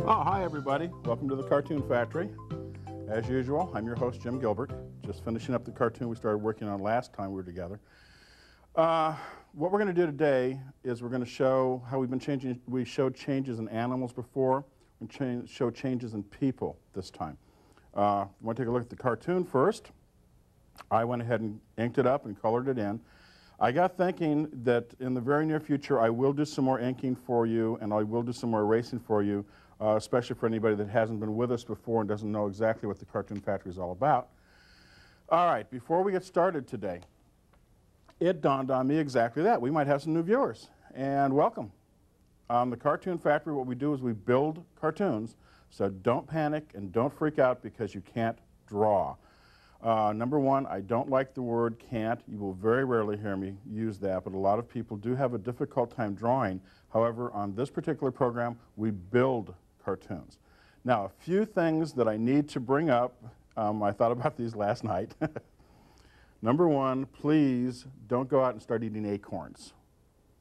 Oh, hi everybody. Welcome to the Cartoon Factory. As usual, I'm your host, Jim Gilbert. Just finishing up the cartoon we started working on last time we were together. What we're going to do today is we're going to show how we've been changing. We showed changes in animals before. We're going to show changes in people this time. Want to take a look at the cartoon first. I went ahead and inked it up and colored it in. I got thinking that in the very near future I will do some more inking for you and I will do some more erasing for you, especially for anybody that hasn't been with us before and doesn't know exactly what the Cartoon Factory is all about. All right, before we get started today, it dawned on me exactly that. We might have some new viewers, and welcome. The Cartoon Factory, what we do is we build cartoons, so don't panic and don't freak out because you can't draw. Number one, I don't like the word can't. You will very rarely hear me use that, but a lot of people do have a difficult time drawing. However, on this particular program, we build cartoons. Now, a few things that I need to bring up. I thought about these last night. Number one, please don't go out and start eating acorns.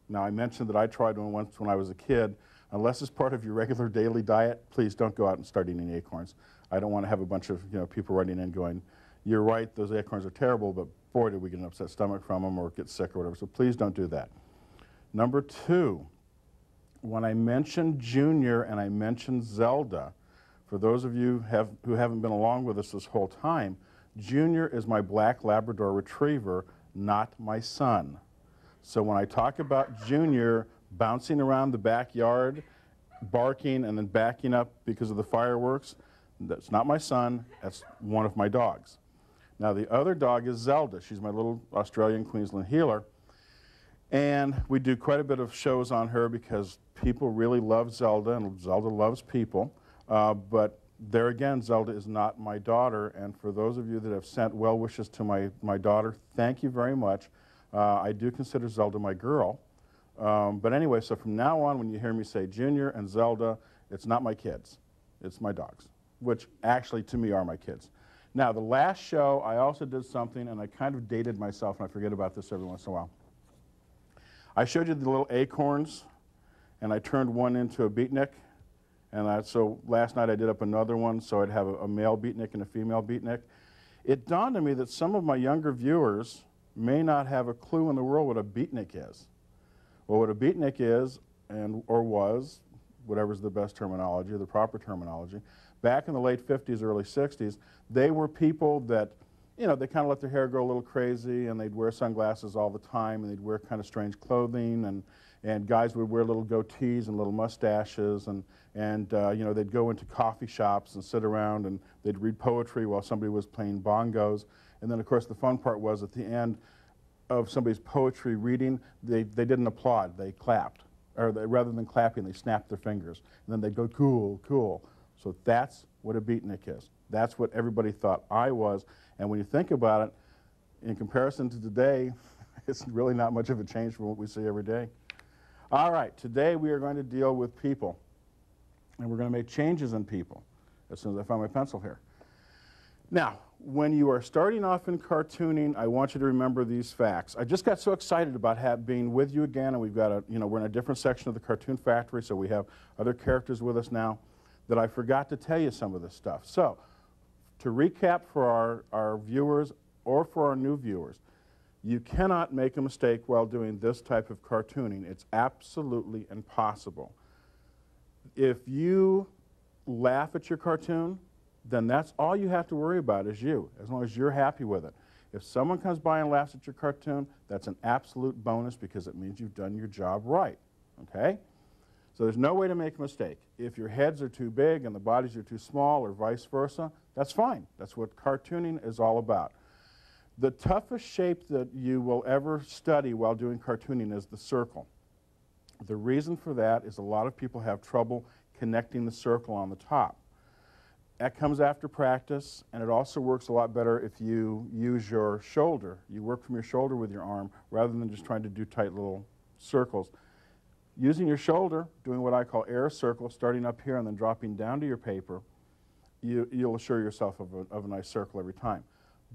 Now, I mentioned that I tried one once when I was a kid. Unless it's part of your regular daily diet, please don't go out and start eating acorns. I don't want to have a bunch of people writing in going, you're right, those acorns are terrible, but boy, did we get an upset stomach from them or get sick or whatever, so please don't do that. Number two, when I mentioned Junior and I mentioned Zelda, for those of you who haven't been along with us this whole time, Junior is my black Labrador Retriever, not my son. So when I talk about Junior bouncing around the backyard, barking and then backing up because of the fireworks, that's not my son, that's one of my dogs. Now the other dog is Zelda. She's my little Australian Queensland heeler. And we do quite a bit of shows on her because people really love Zelda and Zelda loves people. But there again, Zelda is not my daughter. And for those of you that have sent well wishes to my daughter, thank you very much. I do consider Zelda my girl. But anyway, so from now on when you hear me say Junior and Zelda, it's not my kids. It's my dogs, which actually to me are my kids. Now, the last show, I also did something, and I kind of dated myself, and I forget about this every once in a while. I showed you the little acorns, and I turned one into a beatnik. And so last night I did up another one, so I'd have a male beatnik and a female beatnik. It dawned on me that some of my younger viewers may not have a clue in the world what a beatnik is. Well, what a beatnik is, or was, whatever's the best terminology, the proper terminology, back in the late 50s, early 60s, they were people that, they kind of let their hair grow a little crazy, and they'd wear sunglasses all the time, and they'd wear kind of strange clothing, and guys would wear little goatees and little mustaches, and they'd go into coffee shops and sit around, and they'd read poetry while somebody was playing bongos. And then, of course, the fun part was at the end of somebody's poetry reading, they didn't applaud, they clapped. Or rather than clapping, they snapped their fingers. And then they'd go, cool, cool. So that's what a beatnik is. That's what everybody thought I was. And when you think about it, in comparison to today, it's really not much of a change from what we see every day. All right, today we are going to deal with people. And we're going to make changes in people as soon as I find my pencil here. Now, when you are starting off in cartooning, I want you to remember these facts. I just got so excited about being with you again, and we've got we're in a different section of the Cartoon Factory, so we have other characters with us now, that I forgot to tell you some of this stuff. So, to recap for our viewers or for our new viewers, you cannot make a mistake while doing this type of cartooning. It's absolutely impossible. If you laugh at your cartoon, then that's all you have to worry about is you, as long as you're happy with it. If someone comes by and laughs at your cartoon, that's an absolute bonus because it means you've done your job right, okay? So there's no way to make a mistake. If your heads are too big and the bodies are too small or vice versa, that's fine. That's what cartooning is all about. The toughest shape that you will ever study while doing cartooning is the circle. The reason for that is a lot of people have trouble connecting the circle on the top. That comes after practice, and it also works a lot better if you use your shoulder. You work from your shoulder with your arm rather than just trying to do tight little circles. Using your shoulder, doing what I call air circles, starting up here and then dropping down to your paper, you'll assure yourself of a nice circle every time.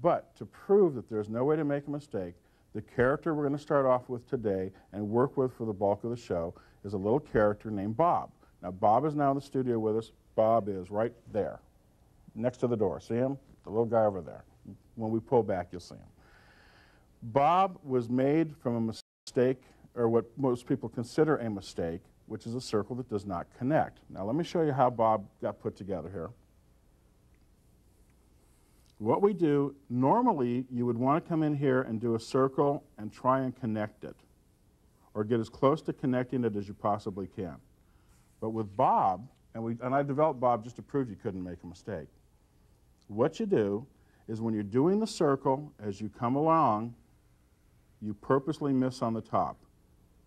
But to prove that there's no way to make a mistake, the character we're going to start off with today and work with for the bulk of the show is a little character named Bob. Now, Bob is now in the studio with us. Bob is right there, next to the door. See him? The little guy over there. When we pull back, you'll see him. Bob was made from a mistake, or what most people consider a mistake, which is a circle that does not connect. Now, let me show you how Bob got put together here. What we do, normally you would want to come in here and do a circle and try and connect it, or get as close to connecting it as you possibly can. But with Bob, and I developed Bob just to prove you couldn't make a mistake. What you do is when you're doing the circle, as you come along, you purposely miss on the top,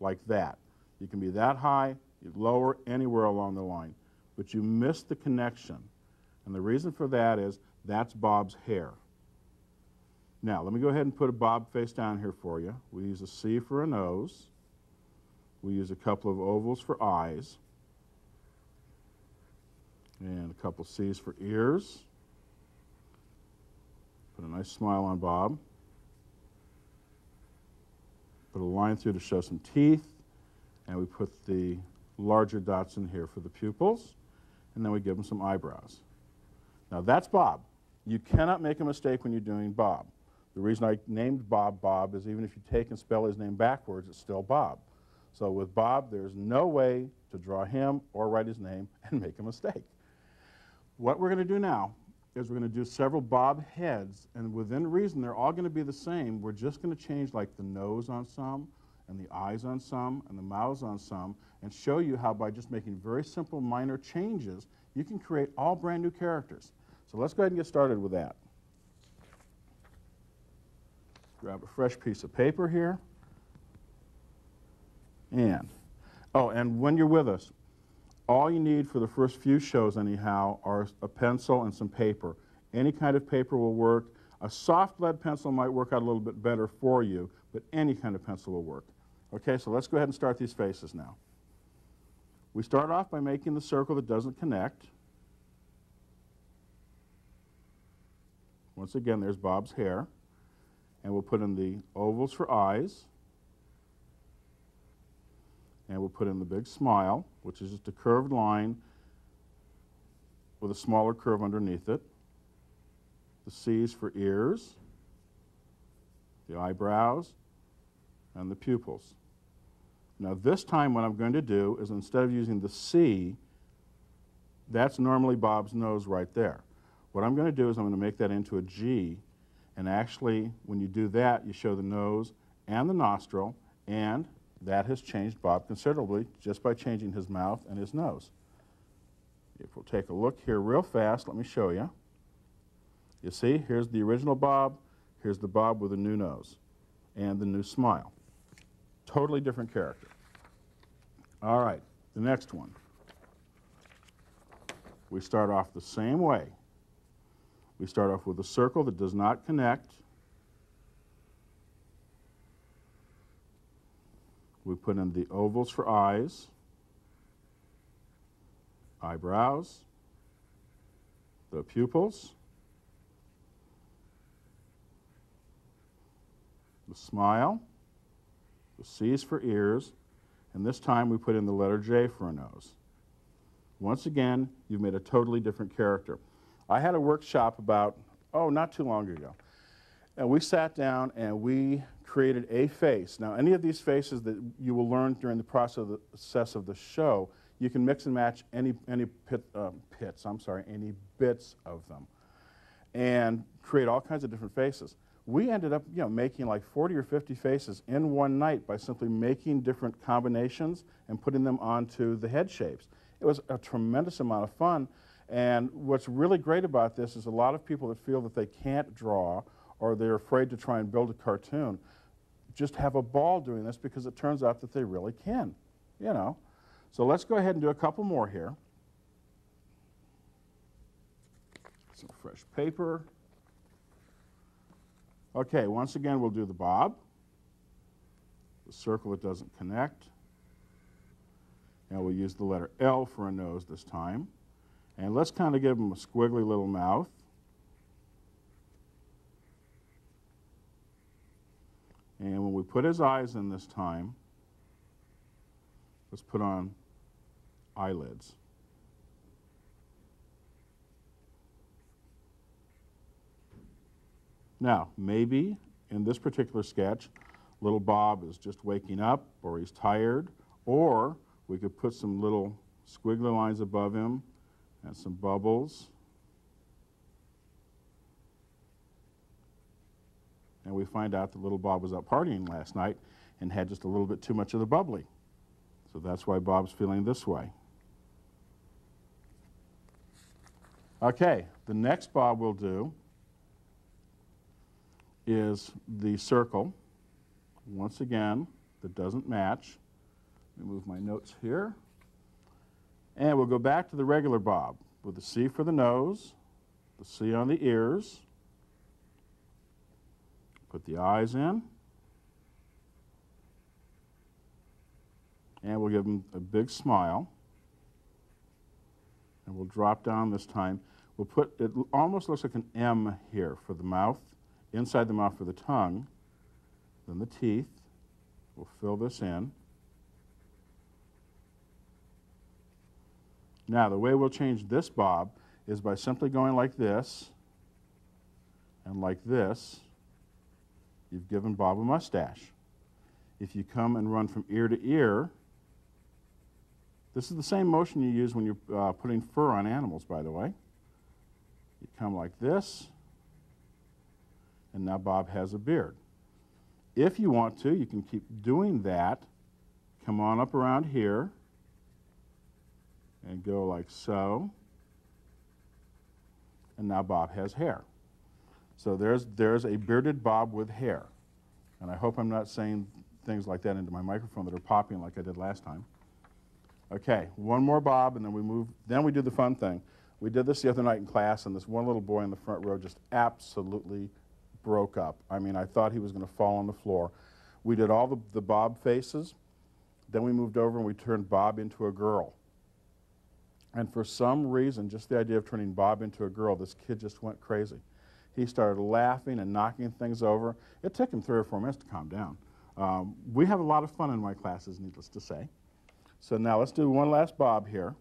like that. You can be that high, lower, anywhere along the line, but you miss the connection. And the reason for that is that's Bob's hair. Now, let me go ahead and put a Bob face down here for you. We use a C for a nose. We use a couple of ovals for eyes. And a couple C's for ears. Put a nice smile on Bob. Put a line through to show some teeth. And we put the larger dots in here for the pupils. And then we give him some eyebrows. Now that's Bob. You cannot make a mistake when you're doing Bob. The reason I named Bob Bob is even if you take and spell his name backwards, it's still Bob. So with Bob, there's no way to draw him or write his name and make a mistake. What we're going to do now is we're going to do several Bob heads, and within reason, they're all going to be the same. We're just going to change like the nose on some, and the eyes on some, and the mouths on some, and show you how by just making very simple minor changes, you can create all brand new characters. So let's go ahead and get started with that. Grab a fresh piece of paper here. And when you're with us, all you need for the first few shows anyhow are a pencil and some paper. Any kind of paper will work. A soft lead pencil might work out a little bit better for you, but any kind of pencil will work. Okay, so let's go ahead and start these faces now. We start off by making the circle that doesn't connect. Once again, there's Bob's hair. And we'll put in the ovals for eyes. And we'll put in the big smile, which is just a curved line with a smaller curve underneath it. The C's for ears, the eyebrows, and the pupils. Now this time what I'm going to do is instead of using the C, that's normally Bob's nose right there. What I'm going to do is I'm going to make that into a G, and actually when you do that, you show the nose and the nostril, and that has changed Bob considerably just by changing his mouth and his nose. If we'll take a look here real fast, let me show you. You see, here's the original Bob, here's the Bob with the new nose and the new smile. Totally different character. All right, the next one. We start off the same way. We start off with a circle that does not connect. We put in the ovals for eyes, eyebrows, the pupils, the smile, the C's for ears, and this time we put in the letter J for a nose. Once again, you've made a totally different character. I had a workshop about, not too long ago, and we sat down and we created a face. Now, any of these faces that you will learn during the process of the show, you can mix and match any bits of them and create all kinds of different faces. We ended up making like 40 or 50 faces in one night by simply making different combinations and putting them onto the head shapes. It was a tremendous amount of fun, and what's really great about this is a lot of people that feel that they can't draw or they're afraid to try and build a cartoon just have a ball doing this because it turns out that they really can, So let's go ahead and do a couple more here. Some fresh paper. Okay, once again, we'll do the Bob, the circle that doesn't connect, and we'll use the letter L for a nose this time. And let's kind of give him a squiggly little mouth. And when we put his eyes in this time, let's put on eyelids. Now, maybe in this particular sketch, little Bob is just waking up, or he's tired, or we could put some little squiggly lines above him and some bubbles. And we find out that little Bob was out partying last night and had just a little bit too much of the bubbly. So that's why Bob's feeling this way. Okay, the next Bob we'll do is the circle. Once again, that doesn't match. Let me move my notes here. And we'll go back to the regular Bob with the C for the nose, the C on the ears. Put the eyes in. And we'll give him a big smile. And we'll drop down this time. We'll put, it almost looks like an M here for the mouth, inside the mouth for the tongue, then the teeth. We'll fill this in. Now, the way we'll change this Bob is by simply going like this and like this. You've given Bob a mustache. If you come and run from ear to ear, this is the same motion you use when you're putting fur on animals, by the way. You come like this, and now Bob has a beard. If you want to, you can keep doing that. Come on up around here and go like so. And now Bob has hair. So there's a bearded Bob with hair. And I hope I'm not saying things like that into my microphone that are popping like I did last time. Okay, one more Bob, and then we move. Then we do the fun thing. We did this the other night in class, and this one little boy in the front row just absolutely broke up. I mean, I thought he was going to fall on the floor. We did all the Bob faces. Then we moved over and we turned Bob into a girl. And for some reason, just the idea of turning Bob into a girl, this kid just went crazy. He started laughing and knocking things over. It took him 3 or 4 minutes to calm down. We have a lot of fun in my classes, needless to say. So now let's do one last Bob here.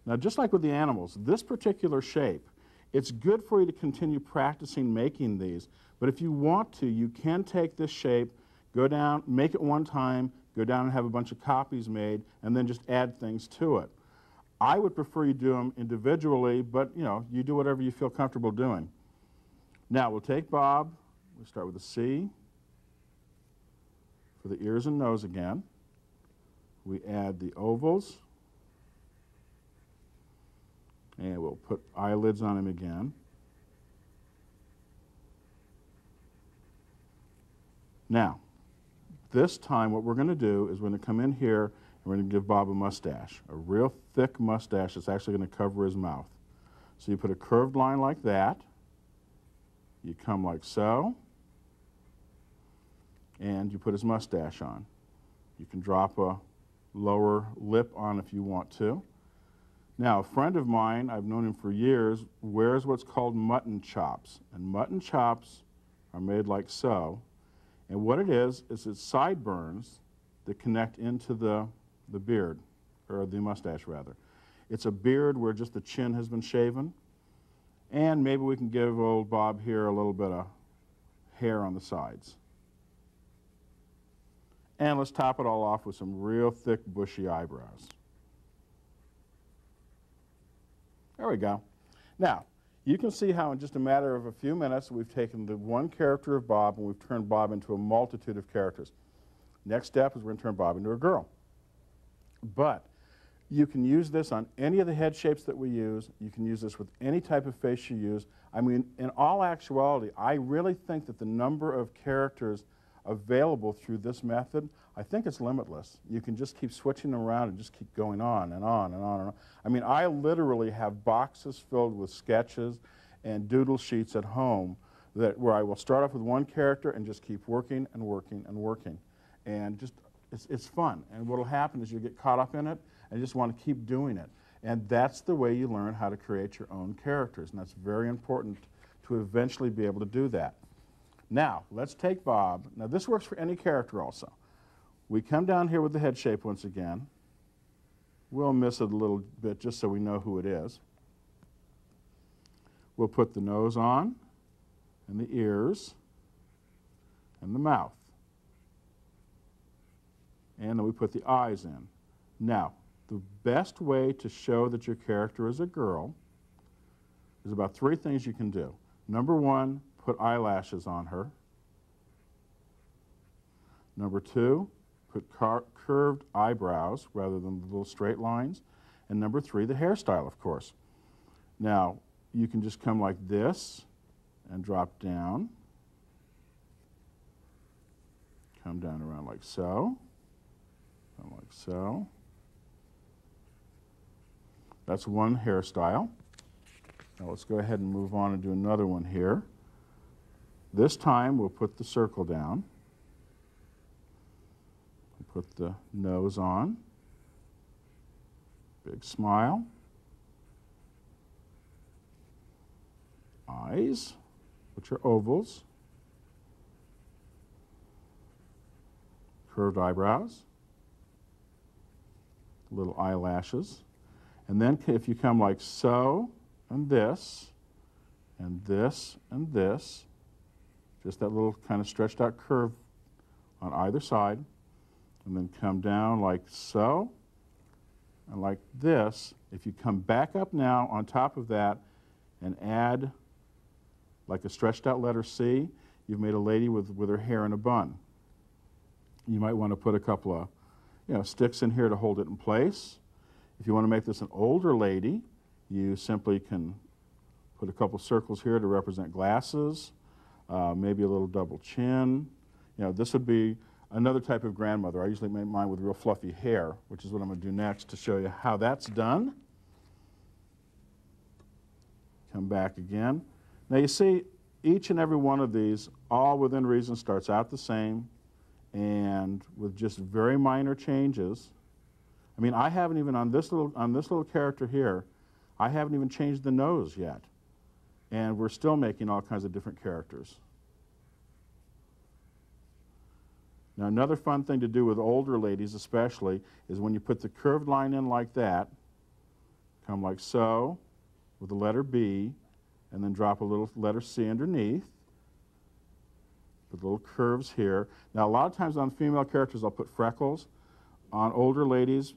Now, just like with the animals, this particular shape, it's good for you to continue practicing making these. But if you want to, you can take this shape, go down, make it one time, go down and have a bunch of copies made, and then just add things to it. I would prefer you do them individually, but you do whatever you feel comfortable doing. Now, we'll take Bob. We'll start with a C for the ears and nose again. We add the ovals. And we'll put eyelids on him again. Now, this time what we're going to do is we're going to come in here and we're going to give Bob a mustache, a real thick mustache that's actually going to cover his mouth. So you put a curved line like that. You come like so. And you put his mustache on. You can drop a lower lip on if you want to. Now, a friend of mine, I've known him for years, wears what's called mutton chops. And mutton chops are made like so. And what it is it's sideburns that connect into the beard, or the mustache, rather. It's a beard where just the chin has been shaven. And maybe we can give old Bob here a little bit of hair on the sides. And let's top it all off with some real thick, bushy eyebrows. There we go. Now, you can see how in just a matter of a few minutes we've taken the one character of Bob and we've turned Bob into a multitude of characters. Next step is we're going to turn Bob into a girl. But you can use this on any of the head shapes that we use. You can use this with any type of face you use. I mean, in all actuality, I really think that the number of characters available through this method, I think it's limitless. You can just keep switching around and just keep going on and on and on and on. I mean, I literally have boxes filled with sketches and doodle sheets at home where I will start off with one character and just keep working and working and working. And just, it's fun. And what will happen is you get caught up in it and you just want to keep doing it. And that's the way you learn how to create your own characters. And that's very important to eventually be able to do that. Now, let's take Bob. Now, this works for any character also. We come down here with the head shape once again. We'll miss it a little bit just so we know who it is. We'll put the nose on, and the ears, and the mouth. And then we put the eyes in. Now, the best way to show that your character is a girl is about 3 things you can do. Number 1, put eyelashes on her. Number 2, put curved eyebrows rather than the little straight lines. And number 3, the hairstyle, of course. Now, you can just come like this and drop down. Come down around like so. Come like so. That's one hairstyle. Now let's go ahead and move on and do another one here. This time we'll put the circle down. We'll put the nose on. Big smile. Eyes, which are ovals. Curved eyebrows. Little eyelashes. And then if you come like so, and this, and this, and this, just that little kind of stretched out curve on either side, and then come down like so, and like this. If you come back up now on top of that and add like a stretched out letter C, you've made a lady with her hair in a bun. You might want to put a couple of sticks in here to hold it in place. If you want to make this an older lady, you simply can put a couple circles here to represent glasses, maybe a little double chin. This would be another type of grandmother. I usually make mine with real fluffy hair, which is what I'm going to do next to show you how that's done. Come back again. Now you see, each and every one of these, all within reason, starts out the same, and with just very minor changes. I mean, I haven't even on this little character here, I haven't even changed the nose yet, and we're still making all kinds of different characters. Now, another fun thing to do with older ladies, especially, is when you put the curved line in like that, come like so, with the letter B, and then drop a little letter C underneath. Put little curves here. Now, a lot of times on female characters, I'll put freckles. On older ladies,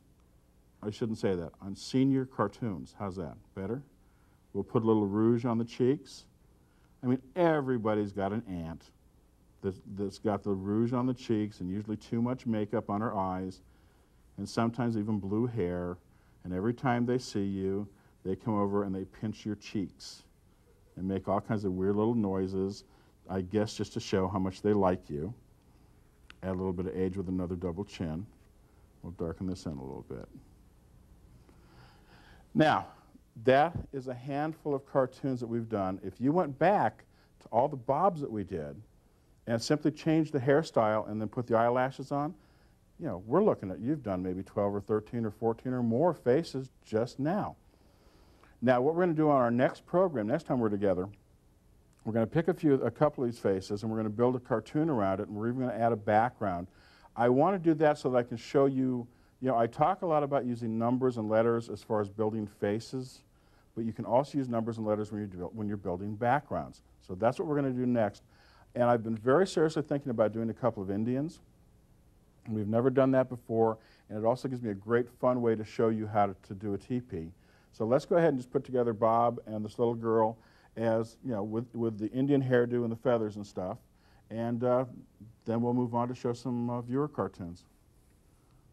I shouldn't say that. On senior cartoons, how's that? Better? We'll put a little rouge on the cheeks. I mean, everybody's got an aunt that's got the rouge on the cheeks and usually too much makeup on her eyes and sometimes even blue hair. And every time they see you, they come over and they pinch your cheeks and make all kinds of weird little noises, I guess just to show how much they like you. Add a little bit of age with another double chin. We'll darken this in a little bit. Now, that is a handful of cartoons that we've done. If you went back to all the Bobs that we did and simply changed the hairstyle and then put the eyelashes on, we're looking at, you've done maybe 12 or 13 or 14 or more faces just now. Now, what we're going to do on our next program, next time we're together, we're going to pick a couple of these faces, and we're going to build a cartoon around it, and we're even going to add a background. I want to do that so that I can show you, I talk a lot about using numbers and letters as far as building faces, but you can also use numbers and letters when you're building backgrounds. So that's what we're going to do next. And I've been very seriously thinking about doing a couple of Indians. We've never done that before, and it also gives me a great fun way to show you how to do a teepee. So let's go ahead and just put together Bob and this little girl as, with the Indian hairdo and the feathers and stuff. And then we'll move on to show some viewer cartoons.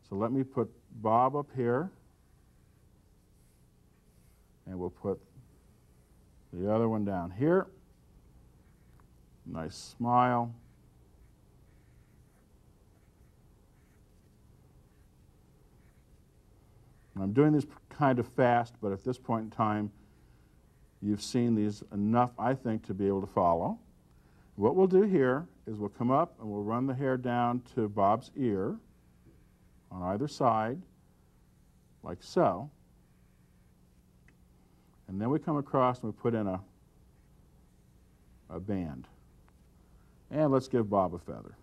So let me put Bob up here. And we'll put the other one down here. Nice smile. I'm doing this kind of fast, but at this point in time, you've seen these enough, I think, to be able to follow. What we'll do here is we'll come up and we'll run the hair down to Bob's ear on either side, like so. And then we come across and we put in a band. And let's give Bob a feather.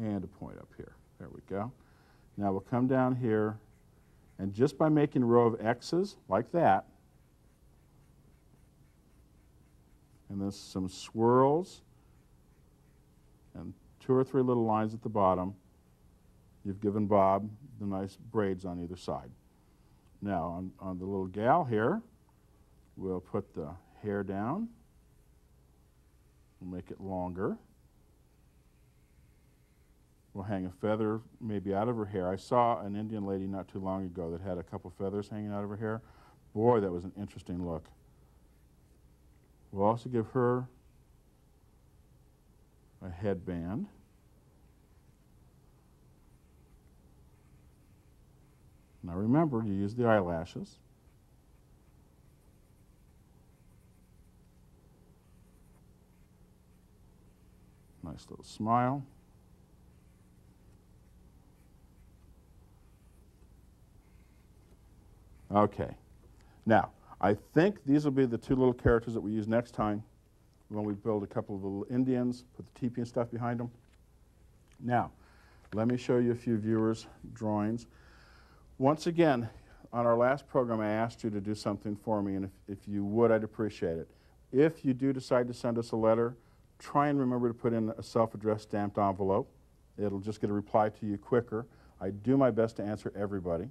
and a point up here. There we go. Now we'll come down here, and just by making a row of X's like that, and then some swirls and 2 or 3 little lines at the bottom, you've given Bob the nice braids on either side. Now on the little gal here, we'll put the hair down, we'll make it longer. We'll hang a feather maybe out of her hair. I saw an Indian lady not too long ago that had a couple feathers hanging out of her hair. Boy, that was an interesting look. We'll also give her a headband. Now remember, you use the eyelashes. Nice little smile. Okay. Now, I think these will be the 2 little characters that we use next time when we build a couple of little Indians, put the teepee and stuff behind them. Now, let me show you a few viewers' drawings. Once again, on our last program, I asked you to do something for me, and if you would, I'd appreciate it. If you do decide to send us a letter, try and remember to put in a self-addressed stamped envelope. It'll just get a reply to you quicker. I do my best to answer everybody.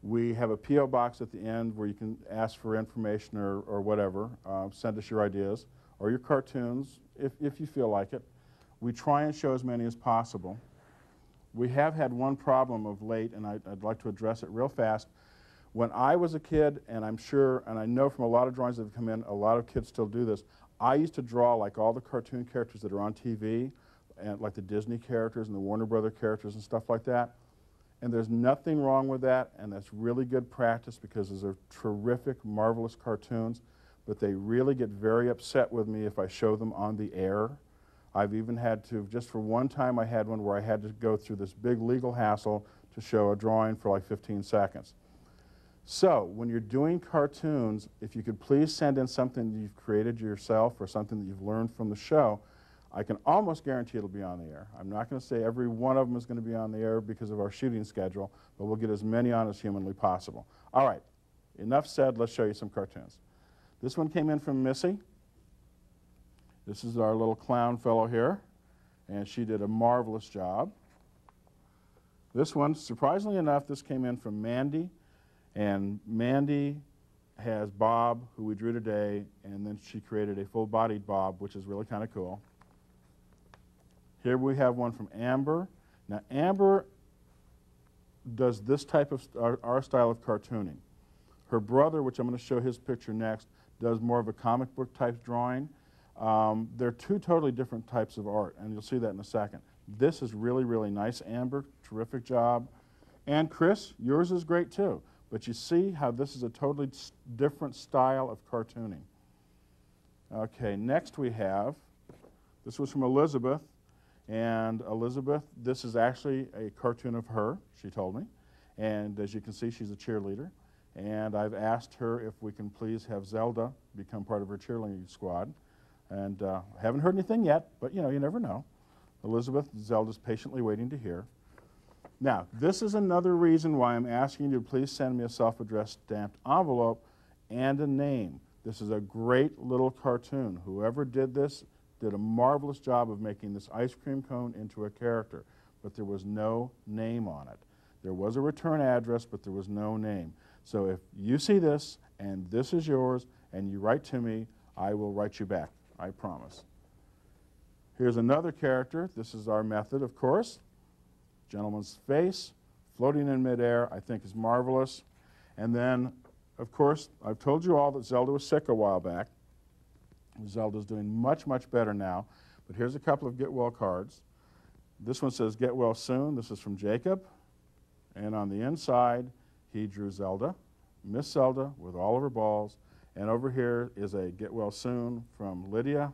We have a P.O. box at the end where you can ask for information or whatever. Send us your ideas or your cartoons if you feel like it. We try and show as many as possible. We have had one problem of late, and I'd like to address it real fast. When I was a kid, and I'm sure, and I know from a lot of drawings that have come in, a lot of kids still do this, I used to draw like all the cartoon characters that are on TV, and like the Disney characters and the Warner Brother characters and stuff like that. And there's nothing wrong with that, and that's really good practice because those are terrific, marvelous cartoons, but they really get very upset with me if I show them on the air. I've even had to, just for one time I had one where I had to go through this big legal hassle to show a drawing for like 15 seconds. So when you're doing cartoons, if you could please send in something that you've created yourself or something that you've learned from the show, I can almost guarantee it'll be on the air. I'm not going to say every one of them is going to be on the air because of our shooting schedule, but we'll get as many on as humanly possible. All right, enough said, let's show you some cartoons. This one came in from Missy. This is our little clown fellow here, and she did a marvelous job. This one, surprisingly enough, this came in from Mandy, and Mandy has Bob, who we drew today, and then she created a full-bodied Bob, which is really kind of cool. Here we have one from Amber. Now, Amber does this type of, our style of cartooning. Her brother, which I'm going to show his picture next, does more of a comic book type drawing. They're 2 totally different types of art, and you'll see that in a second. This is really, really nice, Amber. Terrific job. And Chris, yours is great too. But you see how this is a totally different style of cartooning. Okay, next we have, this was from Elizabeth. And Elizabeth, this is actually a cartoon of her, she told me. And as you can see, she's a cheerleader. And I've asked her if we can please have Zelda become part of her cheerleading squad. And haven't heard anything yet, but you know, you never know. Elizabeth, Zelda's patiently waiting to hear. Now, this is another reason why I'm asking you to please send me a self-addressed stamped envelope and a name. This is a great little cartoon. Whoever did this did a marvelous job of making this ice cream cone into a character, but there was no name on it. There was a return address, but there was no name. So if you see this, and this is yours, and you write to me, I will write you back, I promise. Here's another character. This is our method, of course. Gentleman's face, floating in midair, I think is marvelous. And then, of course, I've told you all that Zelda was sick a while back. Zelda's doing much, much better now. But here's a couple of get well cards. This one says get well soon. This is from Jacob. And on the inside, he drew Zelda, Miss Zelda with all of her balls. And over here is a get well soon from Lydia.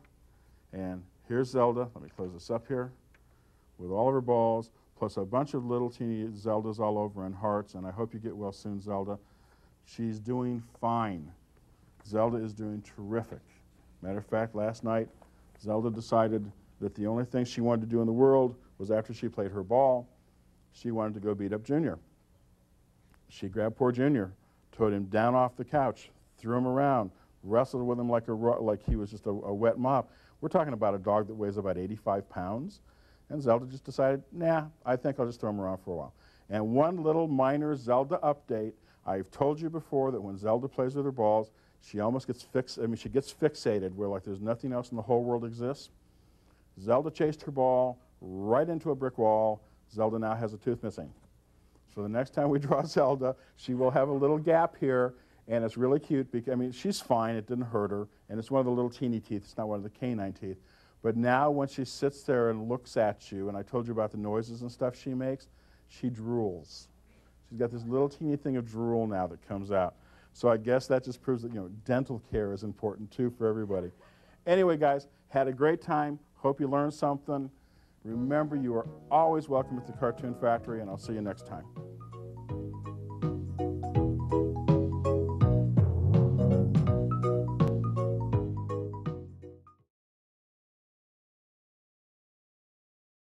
And here's Zelda. Let me close this up here. With all of her balls, plus a bunch of little teeny Zeldas all over and hearts. And I hope you get well soon, Zelda. She's doing fine. Zelda is doing terrific. Matter of fact, last night, Zelda decided that the only thing she wanted to do in the world was after she played her ball, she wanted to go beat up Junior. She grabbed poor Junior, towed him down off the couch, threw him around, wrestled with him like he was just a wet mop. We're talking about a dog that weighs about 85 pounds. And Zelda just decided, nah, I think I'll just throw him around for a while. And one little minor Zelda update, I've told you before that when Zelda plays with her balls, she almost gets she gets fixated where like there's nothing else in the whole world exists. Zelda chased her ball right into a brick wall. Zelda now has a tooth missing. So the next time we draw Zelda, she will have a little gap here, and it's really cute because, I mean, she's fine, it didn't hurt her, and it's one of the little teeny teeth, it's not one of the canine teeth. But now when she sits there and looks at you, and I told you about the noises and stuff she makes, she drools. She's got this little teeny thing of drool now that comes out. So I guess that just proves that, you know, dental care is important too for everybody. Anyway, guys, had a great time. Hope you learned something. Remember, you are always welcome at the Cartoon Factory, and I'll see you next time.